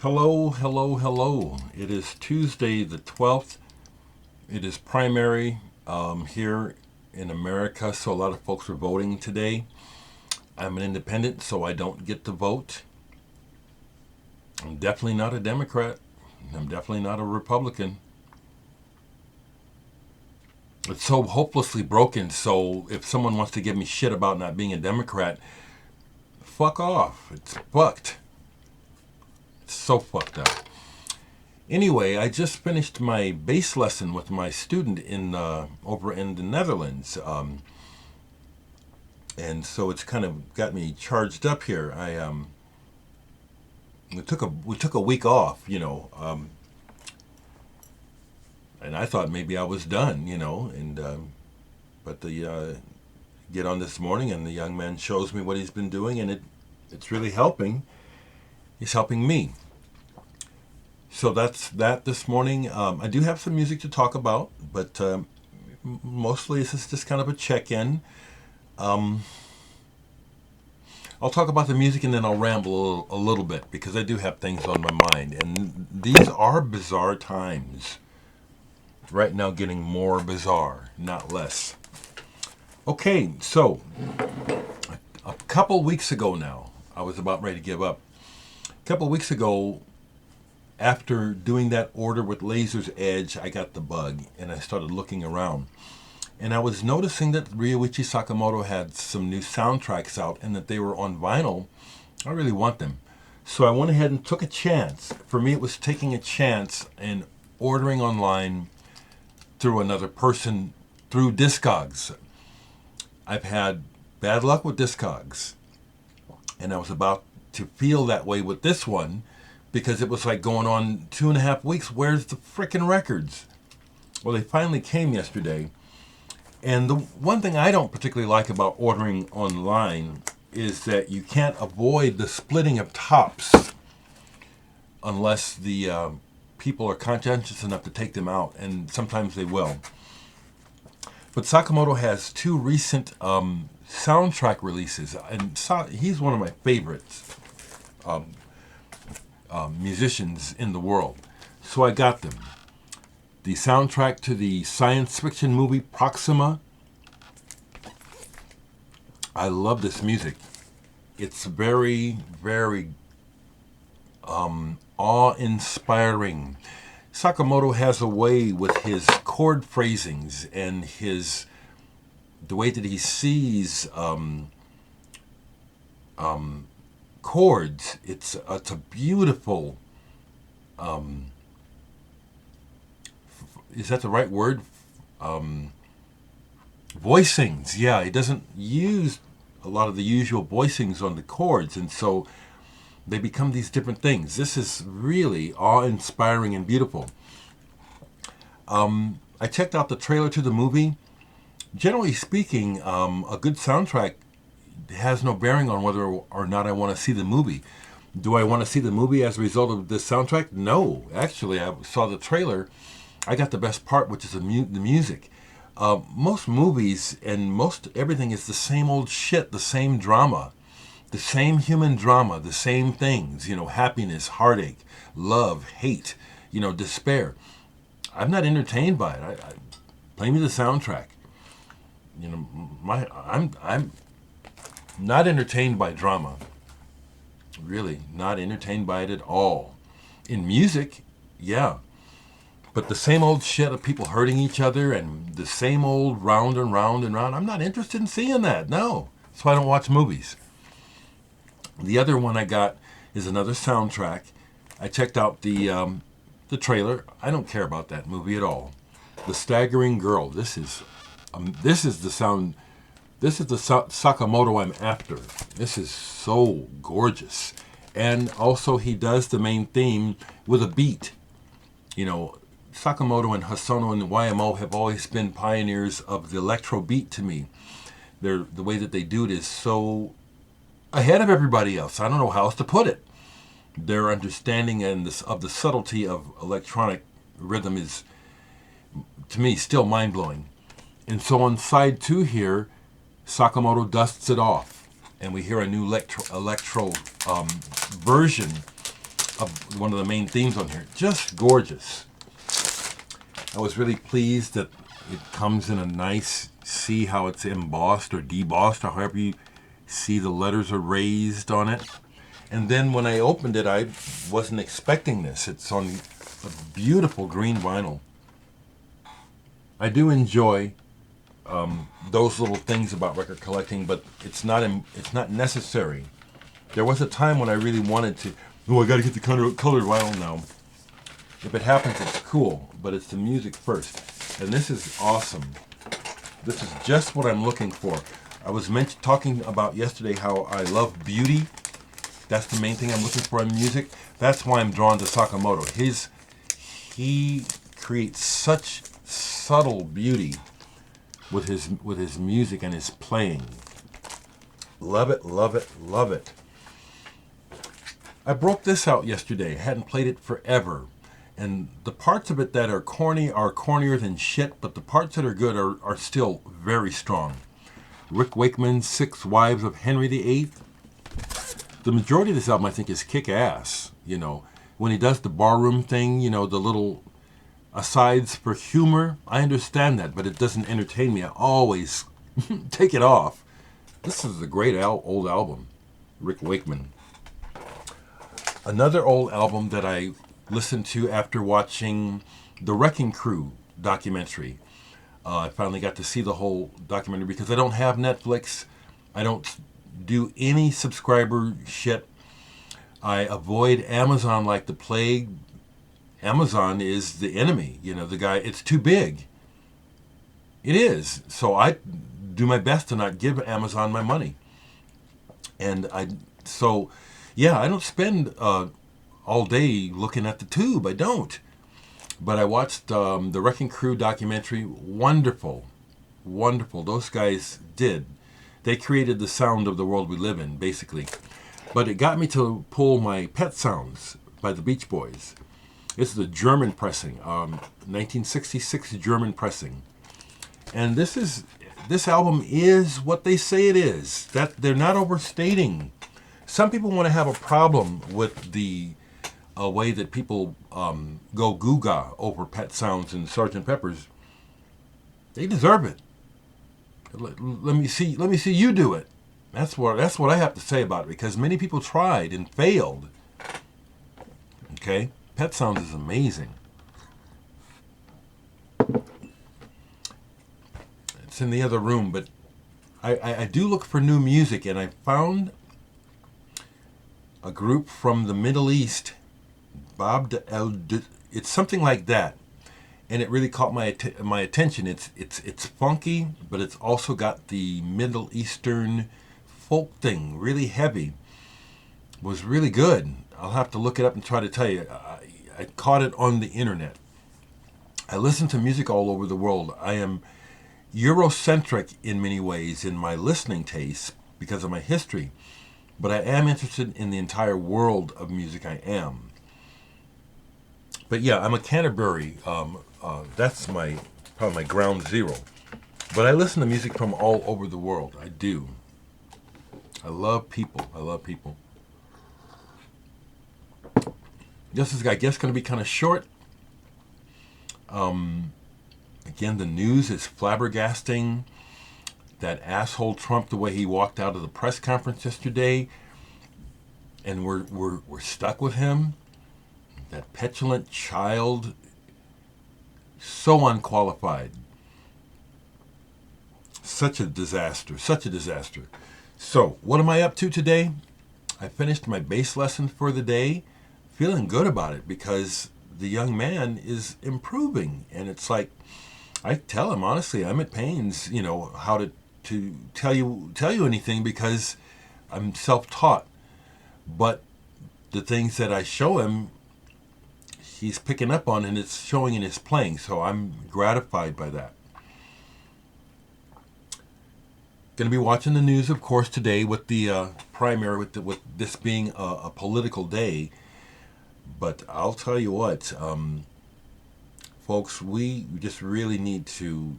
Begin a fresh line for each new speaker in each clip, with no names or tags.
Hello, hello, hello. It is Tuesday the 12th. It is primary here in America, so a lot of folks are voting today. I'm an independent, so I don't get to vote. I'm definitely not a Democrat. I'm definitely not a Republican. It's so hopelessly broken, so if someone wants to give me shit about not being a Democrat, fuck off. It's fucked. It's so fucked up. Anyway, I just finished my bass lesson with my student in over in the Netherlands, and so it's kind of got me charged up here. We took a week off, and I thought maybe I was done, and but the get on this morning, and the young man shows me what he's been doing, and it's really helping. He's helping me. So that's that this morning. I do have some music to talk about, but mostly this is just kind of a check-in. Um, I'll talk about the music and then I'll ramble a little bit because I do have things on my mind. And these are bizarre times. Right now getting more bizarre, not less. Okay, so a couple weeks ago now, I was about ready to give up. A couple weeks ago, after doing that order with Laser's Edge, I got the bug and I started looking around. And I was noticing that Ryuichi Sakamoto had some new soundtracks out and that they were on vinyl. I really want them. So I went ahead and took a chance. For me, it was taking a chance and ordering online through another person, through Discogs. I've had bad luck with Discogs. And I was about to feel that way with this one because it was like going on 2.5 weeks. Where's the frickin' records? Well, they finally came yesterday. And the one thing I don't particularly like about ordering online is that you can't avoid the splitting of tops unless the people are conscientious enough to take them out, and sometimes they will. But Sakamoto has two recent soundtrack releases, and he's one of my favorites musicians in the world. So I got them. The soundtrack to the science fiction movie Proxima. I love this music. It's very, very awe-inspiring. Sakamoto has a way with his chord phrasings and the way that he sees chords. It's a beautiful. Is that the right word? Voicings. Yeah, he doesn't use a lot of the usual voicings on the chords, and so they become these different things. This is really awe-inspiring and beautiful. I checked out the trailer to the movie. Generally speaking, a good soundtrack has no bearing on whether or not I want to see the movie. Do I want to see the movie as a result of this soundtrack? No. Actually, I saw the trailer. I got the best part, which is the music. Most movies and most everything is the same old shit, the same drama, the same human drama, the same things, happiness, heartache, love, hate, despair. I'm not entertained by it. Play me the soundtrack. I'm not entertained by drama. Really, not entertained by it at all. In music, yeah. But the same old shit of people hurting each other and the same old round and round and round, I'm not interested in seeing that. No. That's why I don't watch movies. The other one I got is another soundtrack. I checked out the trailer. I don't care about that movie at all. The Staggering Girl. This is the sound. This is the Sakamoto I'm after. This is so gorgeous. And also he does the main theme with a beat. Sakamoto and Hosono and YMO have always been pioneers of the electro beat to me. The way that they do it is so ahead of everybody else. I don't know how else to put it. Their understanding of the subtlety of electronic rhythm is, to me, still mind-blowing. And so on side 2 here, Sakamoto dusts it off, and we hear a new electro version of one of the main themes on here. Just gorgeous. I was really pleased that it comes in a nice, see how it's embossed or debossed, or however you see the letters are raised on it. And then when I opened it, I wasn't expecting this. It's on a beautiful green vinyl. I do enjoy those little things about record collecting, but it's not necessary. There was a time when I really wanted to. Oh, I got to get the colored vinyl now. If it happens, it's cool, but it's the music first. And this is awesome. This is just what I'm looking for. I was talking about yesterday how I love beauty. That's the main thing I'm looking for in music. That's why I'm drawn to Sakamoto. He creates such subtle beauty with his music and his playing. Love it, love it, love it. I broke this out yesterday. I hadn't played it forever. And the parts of it that are corny are cornier than shit, but the parts that are good are still very strong. Rick Wakeman's Six Wives of Henry VIII. The majority of this album, I think, is kick-ass. You know, when he does the barroom thing, you know, the little asides for humor, I understand that, but it doesn't entertain me. I always take it off. This is a great old album, Rick Wakeman. Another old album that I listened to after watching the Wrecking Crew documentary. I finally got to see the whole documentary because I don't have Netflix. I don't do any subscriber shit. I avoid Amazon like the plague. Amazon is the enemy. You know, the guy, it's too big. It is. So I do my best to not give Amazon my money. And I don't spend all day looking at the tube. I don't. But I watched the Wrecking Crew documentary. Wonderful. Wonderful. Those guys did. They created the sound of the world we live in, basically. But it got me to pull my Pet Sounds by the Beach Boys. This is a German pressing, 1966 German pressing. And this album is what they say it is. That they're not overstating. Some people want to have a problem with the way that people go goo-ga over Pet Sounds and Sgt. Pepper's. They deserve it. Let me see you do it. That's what I have to say about it, because many people tried and failed. Okay? Pet Sounds is amazing. It's in the other room, but I do look for new music, and I found a group from the Middle East, it's something like that, and it really caught my attention. It's funky, but it's also got the Middle Eastern folk thing, really heavy. It was really good. I'll have to look it up and try to tell you. I caught it on the internet. I listen to music all over the world. I am Eurocentric in many ways in my listening tastes because of my history, but I am interested in the entire world of music. I am. But yeah, I'm a Canterbury. That's probably my ground zero. But I listen to music from all over the world. I do. I love people. This is, I guess, going to be kind of short. Again, the news is flabbergasting. That asshole Trump, the way he walked out of the press conference yesterday, and we're stuck with him. That petulant child, so unqualified. Such a disaster. So, what am I up to today? I finished my bass lesson for the day. Feeling good about it because the young man is improving. And it's like, I tell him, honestly, I'm at pains, how to tell you anything because I'm self-taught. But the things that I show him, he's picking up on, and it's showing in his playing. So I'm gratified by that. Going to be watching the news, of course, today with the primary, with this being a political day. But I'll tell you what, folks, we just really need to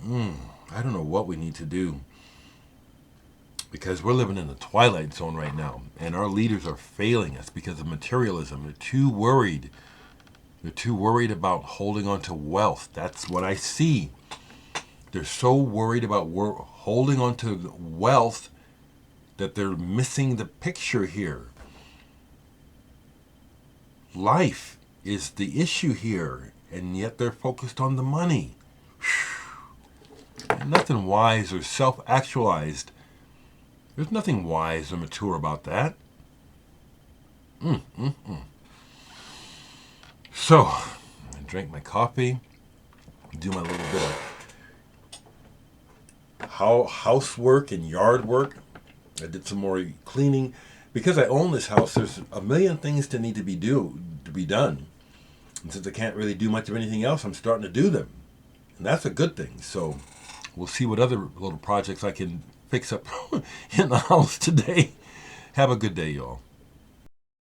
I don't know what we need to do. Because we're living in the twilight zone right now, and our leaders are failing us because of materialism. They're too worried. They're too worried about holding on to wealth. That's what I see. They're so worried about holding on to wealth that they're missing the picture here. Life is the issue here, and yet they're focused on the money. Nothing wise or self-actualized. There's nothing wise or mature about that. So, I drank my coffee, do my little bit of housework and yard work. I did some more cleaning. Because I own this house, there's a million things to need to be done. And since I can't really do much of anything else, I'm starting to do them. And that's a good thing. So we'll see what other little projects I can fix up in the house today. Have a good day, y'all.